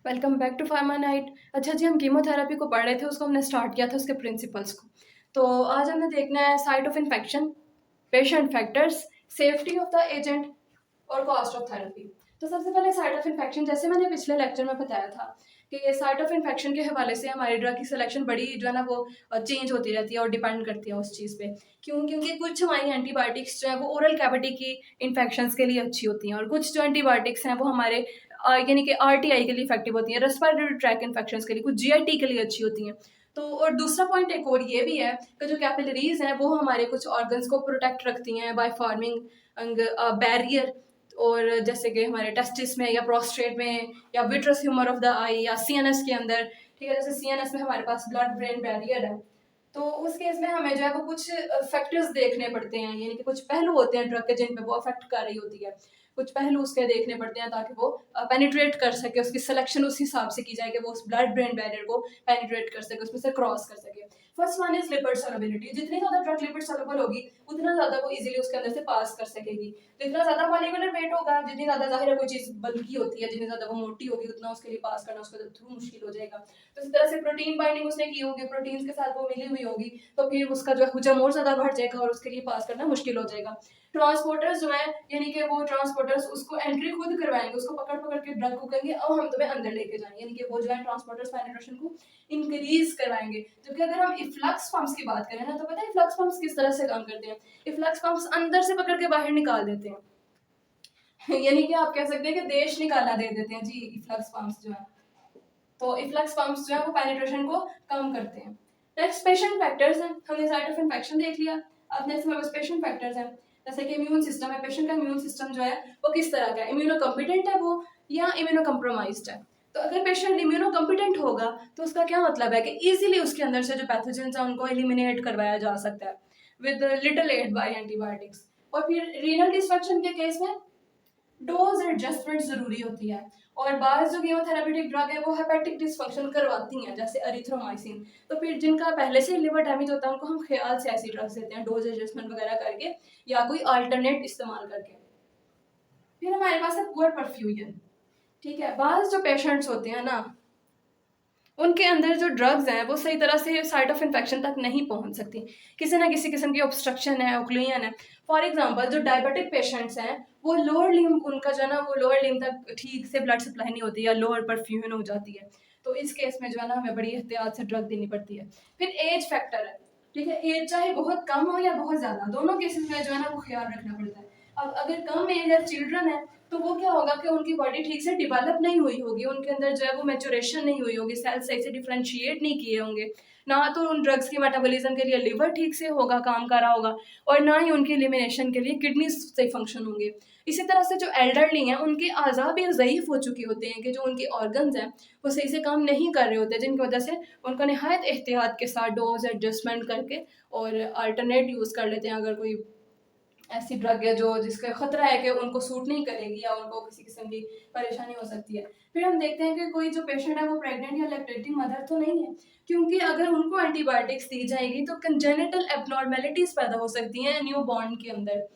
Welcome back to pharma night. अच्छा जी, हम कीमोथेरेपी को पढ़ रहे थे, उसको हमने स्टार्ट किया था उसके प्रिंसिपल्स को। तो आज हमें देखना है site of infection, patient factors, safety of the agent और कॉस्ट ऑफ थेरेपी। तो सबसे पहले साइट ऑफ इन्फेक्शन, जैसे मैंने पिछले लेक्चर में बताया था कि ये साइट ऑफ इन्फेक्शन के हवाले से हमारी ड्रग की सिलेक्शन बड़ी जो है ना वो चेंज होती रहती है और डिपेंड करती है उस चीज़ पे। क्यों? क्योंकि कुछ हमारी एंटीबायोटिक्स जो है वो ओरल कैविटी की इन्फेक्शंस के लिए अच्छी होती हैं और कुछ जो एंटीबायोटिक्स हैं वो हमारे यानी कि आरटीआई के लिए इफेक्टिव होती हैं, रेस्पिरेटरी ट्रैक इन्फेक्शंस के लिए, कुछ जीआईटी के लिए अच्छी होती हैं। तो और दूसरा पॉइंट एक और ये भी है कि जो कैपिलरीज हैं वो हमारे कुछ ऑर्गन्स को प्रोटेक्ट रखती हैं बाय फॉर्मिंग बैरियर। और जैसे कि हमारे टेस्टिस में या प्रोस्टेट में या विट्रस ह्यूमर ऑफ द आई या सीएनएस के अंदर, ठीक है, जैसे सीएनएस में हमारे पास ब्लड ब्रेन बैरियर है। तो उस केस में हमें जो है वो कुछ फैक्टर्स देखने पड़ते हैं, यानी कि कुछ पहलू होते हैं ड्रग के जिन पे वो अफेक्ट कर रही होती है। कुछ पहलू उसके देखने पड़ते हैं ताकि वो पेनिट्रेट कर सके, उसकी सिलेक्शन उस हिसाब से की जाए कि वो उस ब्लड ब्रेन बैरियर को पेनिट्रेट कर सके, उसमें से क्रॉस कर सके। First one is lipid solubility. जितनी ज्यादा ड्रग लिपिड सॉल्युबल होगी उतना ज्यादा वो इजीली उसके अंदर से पास कर सकेगी। जितना ज्यादा मॉलिक्यूलर वेट होगा, जितनी ज्यादा जाहिर है कोई चीज बल्की होती है, जितनी ज्यादा वो मोटी होगी उतना उसके लिए पास करना उसके थ्रू मुश्किल हो जाएगा। तो इस तरह से प्रोटीन बाइंडिंग उसने की होगी, प्रोटीन के साथ वो मिली हुई होगी, तो फिर उसका जो है हुजम और ज्यादा बढ़ जाएगा और उसके लिए पास करना मुश्किल हो जाएगा। ट्रांसपोर्टर्स जो है, यानी कि वो ट्रांसपोर्टर्स उसको एंट्री खुद करवाएंगे, उसको पकड़ पकड़ के ड्रग को कहेंगे अब हम तुम्हें अंदर लेके जाएंगे, यानी कि वो जो है ट्रांसपोर्टर्स पेनिट्रेशन को इंक्रीज करवाएंगे। जबकि अगर हम इफ्लक्स पंप्स की बात करें ना, तो पता है इफ्लक्स पंप्स किस तरह से काम करते हैं? इफ्लक्स पंप्स अंदर से पकड़ के बाहर निकाल देते हैं यानी कि आप कह सकते हैं कि देश निकाला दे देते हैं जी इफ्लक्स पंप्स जो है। तो इफ्लक्स पंप्स जो है वो पेनिट्रेशन को कम करते हैं। नेक्स्ट पेशेंट फैक्टर्स हैं। हमने साइट ऑफ इन्फेक्शन देख लिया। अब नेक्स्ट हमारे पास पेशेंट फैक्टर्स हैं, जैसे कि इम्यून सिस्टम है। पेशेंट का इम्यून सिस्टम जो है वो किस तरह का है? इम्यूनो कम्पिटेंट है वो या इम्यूनो कम्प्रोमाइज्ड है? तो अगर पेशेंट इम्यूनो कम्पिटेंट होगा तो उसका क्या मतलब है कि इजीली उसके अंदर से जो पैथोजेंस हैं उनको एलिमिनेट करवाया जा सकता है with little aid by antibiotics. और फिर रीनल डिस्फंक्शन के केस में डोज एडजस्टमेंट जरूरी होती है। और बाज जो कीमोथेरेपेटिक ड्रग है वो हेपेटिक डिस्फंक्शन करवाती हैं, जैसे अरिथ्रोमाइसिन। तो फिर जिनका पहले से लिवर डैमेज होता है उनको हम ख्याल से ऐसी ड्रग्स देते हैं, डोज एडजस्टमेंट वगैरह करके या कोई अल्टरनेट इस्तेमाल करके। फिर हमारे पास है पुअर परफ्यूजन। ठीक है, बाज जो पेशेंट्स होते हैं ना उनके अंदर जो ड्रग्स हैं वो सही तरह से साइट ऑफ इन्फेक्शन तक नहीं पहुंच सकती, किसी ना किसी किस्म की ऑब्स्ट्रक्शन है, ओक्लूजन है। फॉर एग्जांपल जो डायबिटिक पेशेंट्स हैं वो लोअर लिम्ब, उनका जो है ना वो लोअर लिम्ब तक ठीक से ब्लड सप्लाई नहीं होती या लोअर परफ्यूजन हो जाती है। तो इस केस में जो है ना हमें बड़ी एहतियात से ड्रग देनी पड़ती है। फिर एज फैक्टर है। ठीक है, एज चाहे बहुत कम हो या बहुत ज्यादा, दोनों केसेस में जो है ना वो ख्याल रखना पड़ता है। अब अगर कम एज है, चिल्ड्रन है, तो वो क्या होगा कि उनकी बॉडी ठीक से डेवलप नहीं हुई होगी, उनके अंदर जो है वो मैच्योरेशन नहीं हुई होगी, सेल्स सही से डिफरेंशिएट नहीं किए होंगे, ना तो उन ड्रग्स के मेटाबॉलिज्म के लिए लिवर ठीक से होगा, काम कर रहा होगा, और ना ही उनकी एलिमिनेशन के लिए किडनी सही फंक्शन होंगे। इसी तरह से जो एल्डरली हैं उनके अज़ा भी ज़यीफ हो चुके होते हैं कि जो उनके ऑर्गन्स हैं वो सही से काम नहीं कर रहे होते, जिनकी वजह से उनको नहायत एहतियात के साथ डोज एडजस्टमेंट करके और अल्टरनेट यूज़ कर लेते हैं अगर कोई ऐसी ड्रग है जो जिसका खतरा है कि उनको सूट नहीं करेगी या उनको किसी किस्म की परेशानी हो सकती है। फिर हम देखते हैं कि कोई जो पेशेंट है वो प्रेग्नेंट या लैक्टेटिंग मदर तो नहीं है, क्योंकि अगर उनको एंटीबायोटिक्स दी जाएगी तो कंजेनिटल एबनॉर्मेलिटीज पैदा हो सकती हैं न्यू बॉर्न के अंदर।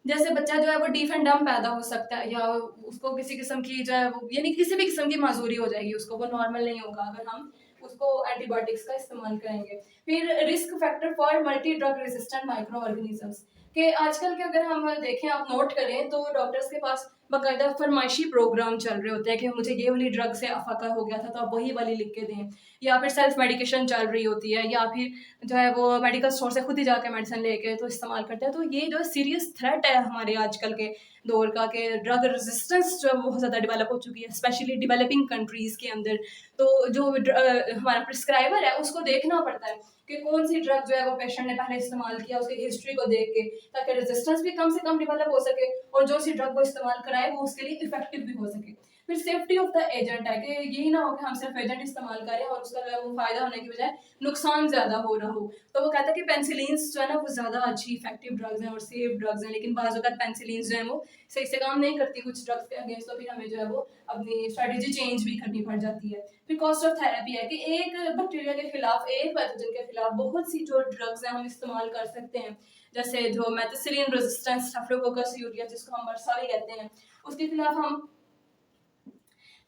जैसे बच्चा जो है वो डीफ एंड डम पैदा हो सकता है, या उसको किसी किस्म की जो है वो यानी किसी भी किस्म की माजूरी हो जाएगी, उसको वो नॉर्मल नहीं होगा अगर हम उसको एंटीबायोटिक्स का इस्तेमाल करेंगे। फिर risk factor for multi drug resistant micro organisms के आजकल के अगर हम देखें, आप नोट करें तो डॉक्टर्स के पास बाकायदा फरमाइशी प्रोग्राम चल रहे होते हैं कि मुझे ये वाली ड्रग से अफाका हो गया था तो आप वही वाली लिख के दें, या फिर सेल्फ मेडिकेशन चल रही होती है, या फिर जो है वो मेडिकल स्टोर से खुद ही जाके मेडिसिन लेके तो इस्तेमाल करते हैं। तो ये जो सीरियस थ्रेट है हमारे आजकल के दौर का कि ड्रग रेजिस्टेंस जो है बहुत ज़्यादा डेवलप हो चुकी है, स्पेशली डेवलपिंग कंट्रीज़ के अंदर। तो जो हमारा प्रिस्क्राइबर है उसको देखना पड़ता है कि कौन सी ड्रग जो है वो पेशेंट ने पहले इस्तेमाल किया, उसकी हिस्ट्री को देख के, ताकि रेजिस्टेंस भी कम से कम डेवलप हो सके और जो सी ड्रग वो इस्तेमाल कराए वो उसके लिए इफेक्टिव भी हो सके। फिर सेफ्टी ऑफ द एजेंट है कि यही ना हो कि हम सिर्फ एजेंट इस्तेमाल करें और उसका जो है वो फायदा होने की बजाय नुकसान ज्यादा हो रहा हो। तो वो कहता है कि पेंसिलिन्स जो है ना वो ज्यादा अच्छी इफेक्टिव ड्रग्स हैं और सेफ ड्रग्स हैं, लेकिन बाज़ वक़्त पेंसिलिन्स जो है वो सही से काम नहीं करती कुछ ड्रग्स के अगेंस्ट, तो फिर हमें जो है वो अपनी स्ट्रेटेजी चेंज भी करनी पड़ जाती है। फिर कॉस्ट ऑफ थेरेपी है कि एक बैक्टीरिया के खिलाफ, एक पैथोजन के खिलाफ बहुत सी जो ड्रग्स हैं हम इस्तेमाल कर सकते हैं, जैसे जो मेथिसिलिन रेजिस्टेंट स्टेफिलोकोकस यूरिया जिसको हम वर्सा भी कहते हैं, उसके खिलाफ हम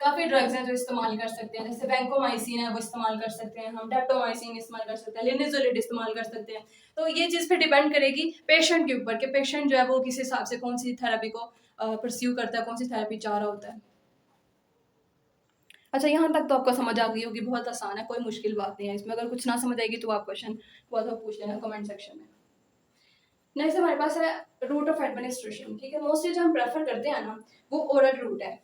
काफ़ी ड्रग्स हैं जो इस्तेमाल कर सकते हैं, जैसे वैंकोमाइसिन है वो इस्तेमाल कर सकते हैं, हम डेप्टोमाइसिन इस्तेमाल कर सकते हैं, लिनिसोलिड इस्तेमाल कर सकते हैं। तो ये चीज़ पे डिपेंड करेगी पेशेंट के ऊपर कि पेशेंट जो है वो किस हिसाब से कौन सी थेरेपी को परस्यू करता है, कौन सी थेरेपी चाह रहा होता है। अच्छा, यहाँ तक तो आपको समझ आ गई होगी, बहुत आसान है, कोई मुश्किल बात नहीं है इसमें। अगर कुछ ना समझ आएगी तो आप क्वेश्चन हुआ तो पूछ लेना कमेंट सेक्शन में। नेक्स्ट हमारे पास है रूट ऑफ एडमिनिस्ट्रेशन। ठीक है, मोस्टली जो हम प्रेफर करते हैं ना वो ओरल रूट है।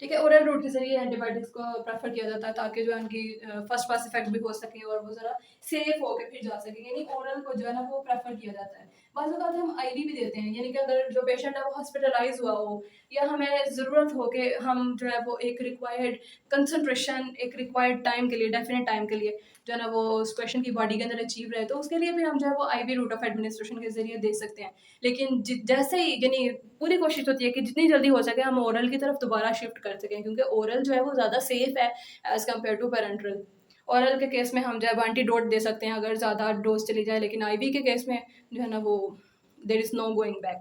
ठीक है, ओरल रूट के जरिए एंटीबायोटिक्स को प्रेफर किया जाता है ताकि जो है उनकी फर्स्ट पास इफेक्ट भी हो सके और वो ज़रा सेफ होकर फिर जा सके, यानी ओरल को जो है ना वो प्रेफर किया जाता है। बाज़ औक़ात हम आईवी भी देते हैं, यानी कि अगर जो पेशेंट है वो हॉस्पिटलाइज हुआ हो या हमें ज़रूरत हो कि हम जो है वो एक रिक्वायर्ड कंसंट्रेशन, एक रिक्वायर्ड टाइम के लिए, डेफिनेट टाइम के लिए जो है ना वो उस पेशेंट की बॉडी के अंदर अचीव रहे, तो उसके लिए भी हम जो है वो आईवी रूट ऑफ एडमिनिस्ट्रेशन के ज़रिए दे सकते हैं। लेकिन जैसे ही यानी पूरी कोशिश होती है कि जितनी जल्दी हो सके हम ओरल की तरफ दोबारा शिफ्ट कर सकें, क्योंकि ओरल जो है वो ज़्यादा सेफ है as compare to parenteral. Oral के केस में हम जो है एंटीडोट दे सकते हैं अगर ज़्यादा डोज चली जाए, लेकिन आईवी के केस में जो है ना वो there is no going back.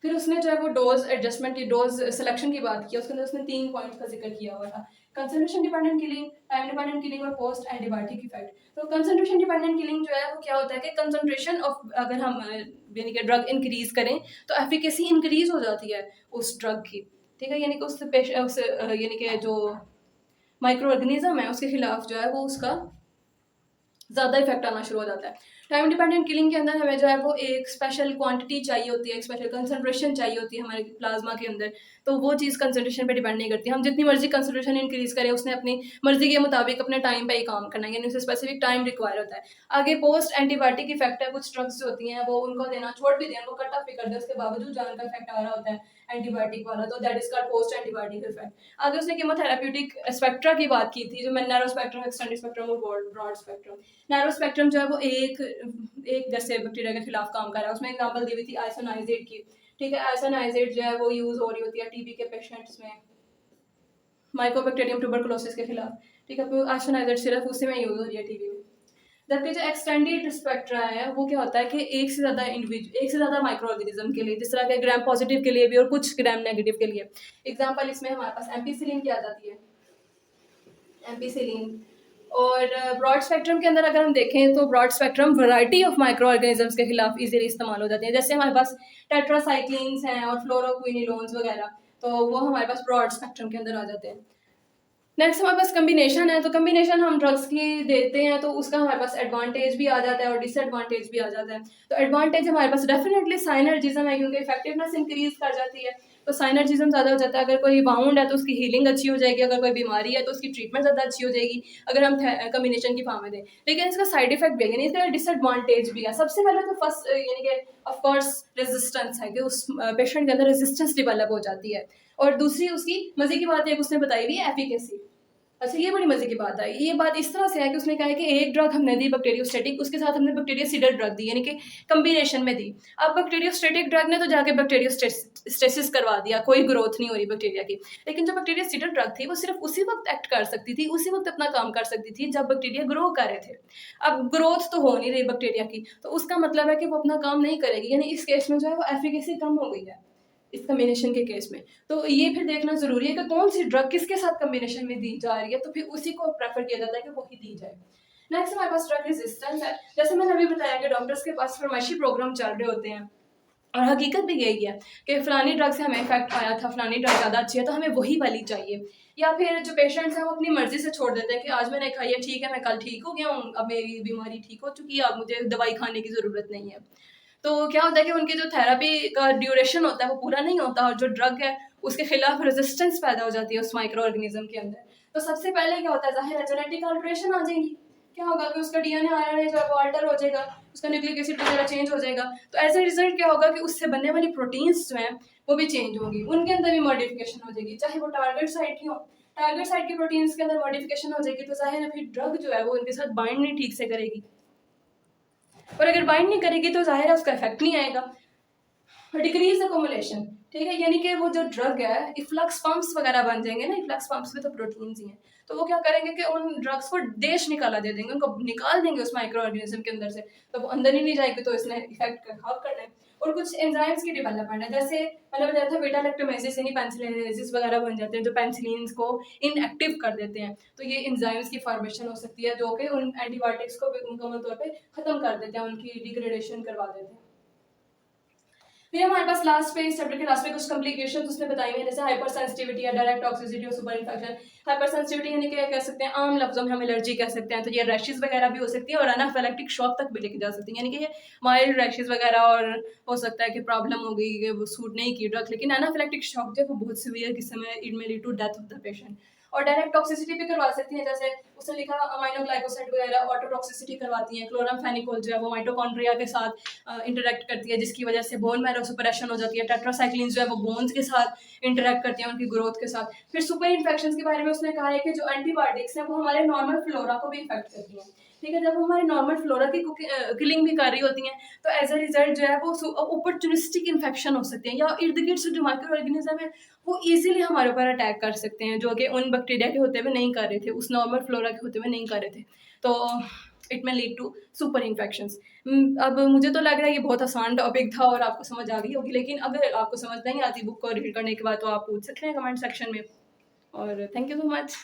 फिर उसने जो है वो डोज एडजस्टमेंट की, डोज सिलेक्शन की बात की, उसके अंदर उसने 3 पॉइंट्स का जिक्र किया हुआ था, concentration dependent killing, time dependent killing और पोस्ट एंटीबायोटिक इफेक्ट। तो कंसंट्रेशन डिपेंडेंट किलिंग जो है वो क्या होता है कि कंसंट्रेशन ऑफ अगर हम यानी कि ड्रग इंक्रीज करें तो एफिकेसी इंक्रीज हो जाती है उस ड्रग की। ठीक है, यानी कि उस यानी कि जो माइक्रो ऑर्गेनिज्म है उसके खिलाफ जो है वो उसका ज़्यादा इफेक्ट आना शुरू हो जाता है। टाइम डिपेंडेंट किलिंग के अंदर हमें जो है वो एक स्पेशल क्वांटिटी चाहिए होती है, एक स्पेशल कंसंट्रेशन चाहिए होती है हमारे प्लाज्मा के अंदर, तो वो चीज़ कंसंट्रेशन पे डिपेंड नहीं करती। हम जितनी मर्जी कंसंट्रेशन इंक्रीज़ करें, उसने अपनी मर्जी के मुताबिक अपने टाइम पे ही काम करना है, यानी उसे स्पेसिफिक टाइम रिक्वायर होता है। आगे पोस्ट एंटीबायोटिक इफेक्ट है, कुछ ड्रग्स जो होती हैं वो उनको देना छोड़ भी दें, उनको कट ऑफ भी कर दें, उसके बावजूद जान का इफेक्ट आ रहा होता है एंटीबायोटिक वाला, तो that is called post antibiotic effect. आगे उसने कीमोथेरेप्यूटिक स्पेक्ट्रा की बात की थी, जो मैं नैरो स्पेक्ट्रम, एक्सटेंडेड स्पेक्ट्रम और ब्रॉड स्पेक्ट्रम। नैरो स्पेक्ट्रम जो है वो एक जैसे बैक्टीरिया के खिलाफ काम कर रहा है, उसमें एग्जांपल दी हुई थी आइसोनाइजेट की। ठीक है, आइसोनाइजेट जो है वो यूज हो रही होती है टीबी के पेशेंट्स में, माइकोबैक्टीरियम ट्यूबरकुलोसिस के खिलाफ। ठीक है, तो आइसोनाइजेट सिर्फ उसी में यूज हो रही है टीबी में। जबकि जो एक्सटेंडेड स्पेक्ट्रा है वो क्या होता है कि एक से ज़्यादा माइक्रो ऑर्गेनिज्म के लिए, जिस तरह के ग्राम पॉजिटिव के लिए भी और कुछ ग्राम नेगेटिव के लिए। एग्जांपल इसमें हमारे पास एम्पीसिलिन की आ जाती है, एम्पीसिलिन। और ब्रॉड स्पेक्ट्रम के अंदर अगर हम देखें तो broad spectrum variety of microorganisms के खिलाफ इजीली इस्तेमाल हो जाती है, जैसे हमारे पास टेट्रासाइक्लिन्स हैं और फ्लोरोक्विनिलोन्स वगैरह, तो वो हमारे पास ब्रॉड स्पेक्ट्रम के अंदर आ जाते हैं। नेक्स्ट हमारे पास कम्बिनेशन है, तो कम्बिनेशन हम ड्रग्स की देते हैं तो उसका हमारे पास एडवांटेज भी आ जाता है और डिसएडवांटेज भी आ जाता है। तो एडवांटेज हमारे पास डेफिनेटली साइनर्जिज्म है, क्योंकि इफेक्टिवनेस इंक्रीज कर जाती है, तो साइनर्जिज्म ज़्यादा हो जाता है। अगर कोई बाउंड है तो उसकी हीलिंग अच्छी हो जाएगी, अगर कोई बीमारी है तो उसकी ट्रीटमेंट ज़्यादा अच्छी हो जाएगी अगर हम कम्बिनेशन की फॉर्म में दें। लेकिन इसका साइड इफेक्ट भी है, यानी इसका डिसएडवांटेज भी है। सबसे पहले तो फर्स्ट यानी कि ऑफकोर्स रेजिस्टेंस है, कि उस पेशेंट के अंदर रेजिस्टेंस डिवेलप हो जाती है, और दूसरी उसकी मजे की बात है उसने बताई हुई है एफिकेसी। अच्छा, ये बड़ी मजे की बात है, ये बात इस तरह से है कि उसने कहा है कि एक ड्रग हमने दी बैक्टीरियोस्टेटिक, उसके साथ हमने बैक्टीरियोसिडल ड्रग दी, यानी कि कम्बिनेशन में दी। अब बैक्टीरियोस्टेटिक ड्रग ने तो जाके बैक्टीरियोस्टेसिस करवा दिया, कोई ग्रोथ नहीं हो रही बैक्टीरिया की, लेकिन जो बैक्टीरियोसिडल ड्रग थी वो सिर्फ उसी वक्त एक्ट कर सकती थी, उसी वक्त अपना काम कर सकती थी जब बैक्टीरिया ग्रो कर रहे थे। अब ग्रोथ तो हो नहीं रही बैक्टीरिया की, तो उसका मतलब है कि वो अपना काम नहीं करेगी, यानी इस केस में जो है वो एफिकेसी कम हो गई है इस कम्बिनेशन के केस में। तो ये फिर देखना ज़रूरी है कि कौन सी ड्रग किसके साथ कम्बिनेशन में दी जा रही है, तो फिर उसी को प्रेफर किया जाता है कि वो ही दी जाए। नेक्स्ट हमारे पास ड्रग रेजिस्टेंस है। जैसे मैंने अभी बताया कि डॉक्टर्स के पास फरमाइशी प्रोग्राम चल रहे होते हैं, और हकीकत भी यही है कि फ़लानी ड्रग से हमें इफेक्ट आया था, फ़लानी ड्रग ज़्यादा अच्छी है तो हमें वही वाली चाहिए। या फिर जो पेशेंट्स हैं वो अपनी मर्ज़ी से छोड़ देते हैं कि आज मैंने खाई है, ठीक है, मैं कल ठीक हो गया हूँ, अब मेरी बीमारी ठीक हो चुकी है, अब मुझे दवाई खाने की ज़रूरत नहीं है। तो क्या होता है कि उनकी जो थेरेपी का ड्यूरेशन होता है वो पूरा नहीं होता, और जो ड्रग है उसके खिलाफ रेजिस्टेंस पैदा हो जाती है उस माइक्रो ऑर्गेनिज्म के अंदर। तो सबसे पहले क्या होता है, जाहिर है जेनेटिक अल्टरेशन आ जाएंगी। क्या होगा कि उसका डीएनए आरएनए जो है वो अल्टर हो जाएगा, उसका न्यूक्लिक एसिड वगैरह चेंज हो जाएगा। तो एज ए रिजल्ट क्या होगा कि उससे बनने वाली प्रोटीन्स जो हैं वो भी चेंज होंगी, उनके अंदर भी मॉडिफिकेशन हो जाएगी, चाहे वो टारगेट साइट की हो। टारगेट साइट की प्रोटीन्स के अंदर मॉडिफिकेशन हो जाएगी, तो जाहिर है फिर ड्रग जो है वो उनके साथ बाइंड नहीं ठीक से करेगी, और अगर बाइंड नहीं करेगी तो जाहिर है उसका इफेक्ट नहीं आएगा। डिक्रीज अकोमुलेशन, ठीक है, यानी कि वो जो ड्रग है इफ्लक्स पम्प्स वगैरह बन जाएंगे ना, इफ्लक्स पम्प्स में तो प्रोटीन्स ही हैं, तो वो क्या करेंगे कि उन ड्रग्स को देश निकाला देंगे, उनको निकाल देंगे उस माइक्रो ऑर्गेनिज्म के अंदर से, तो वो अंदर ही नहीं जाएगी, तो इसने इफेक्ट खराब करना है। और कुछ एंजाइम्स की डेवलपमेंट है, जैसे मैंने बताया था बीटा लैक्टोमेसिस यानी पेनिसिलिनेसिस वगैरह बन जाते हैं जो पेनिसिलिन को इनएक्टिव कर देते हैं। तो ये एंजाइम्स की फॉर्मेशन हो सकती है जो कि उन एंटीबायोटिक्स को मुकम्मल तौर पे खत्म कर देते हैं, उनकी डिग्रेडेशन करवा देते हैं। फिर हमारे पास लास्ट पे इस चैप्टर के लास्ट में कुछ कॉम्प्लिकेशंस उसने बताई हैं, जैसे हाइपर सेंसिटिविटी या डायरेक्ट टॉक्सिसिटी और सुपर इन्फेक्शन। हाइपर सेंसिटिविटी यानी क्या कह सकते हैं, आम लफ्जों में हम एलर्जी कह सकते हैं, तो ये रैशेस वगैरह भी हो सकती है और एनाफिलेक्टिक शॉक तक भी लेके जा सकती है, यानी कि ये माइल्ड रैशेस वगैरह और हो सकता है कि प्रॉब्लम हो गई कि वो सूट नहीं की ड्रग, लेकिन एनाफिलेक्टिक शॉक जो है वो बहुत सीवियर किस्म है, it may lead to death of the patient. और डायरेक्ट टॉक्सिसिटी भी करवा सकती है, जैसे उसने लिखा अमाइनो ग्लाइकोसाइड वगैरह ऑटोटॉक्सिसिटी करवाती हैं। क्लोरामफेनिकोल जो है वो माइटोकॉन्ड्रिया के साथ इंटरेक्ट करती है, जिसकी वजह से बोन मैरो सुपरेशन हो जाती है। टेट्रासाइक्लिन जो है वो बोन्स के साथ इंटरेक्ट करती हैं उनकी ग्रोथ के साथ। फिर सुपर इन्फेक्शन के बारे में उसने कहा है कि जो एंटीबायोटिक्स हैं वो हमारे नॉर्मल फ्लोरा को भी इफेक्ट करती हैं, ठीक है। जब वो हमारे नॉर्मल फ्लोरा की किलिंग भी कर रही होती हैं तो एज अ रिजल्ट जो है वो अपॉर्चुनिस्टिक इन्फेक्शन हो सकते हैं, या इर्द गिर्द से जो माइक्रो ऑर्गेनिज्म है वो इजीली हमारे ऊपर अटैक कर सकते हैं, जो कि उन बैक्टीरिया के होते हुए नहीं कर रहे थे, उस नॉर्मल फ्लोरा के होते हुए नहीं कर रहे थे। तो इट में लीड टू सुपर इन्फेक्शंस। अब मुझे तो लग रहा है ये बहुत आसान टॉपिक था और आपको समझ आ गई होगी, लेकिन अगर आपको समझ नहीं आती बुक को रीड करने के बाद तो आप पूछ सकते हैं कमेंट सेक्शन में। और थैंक यू सो मच।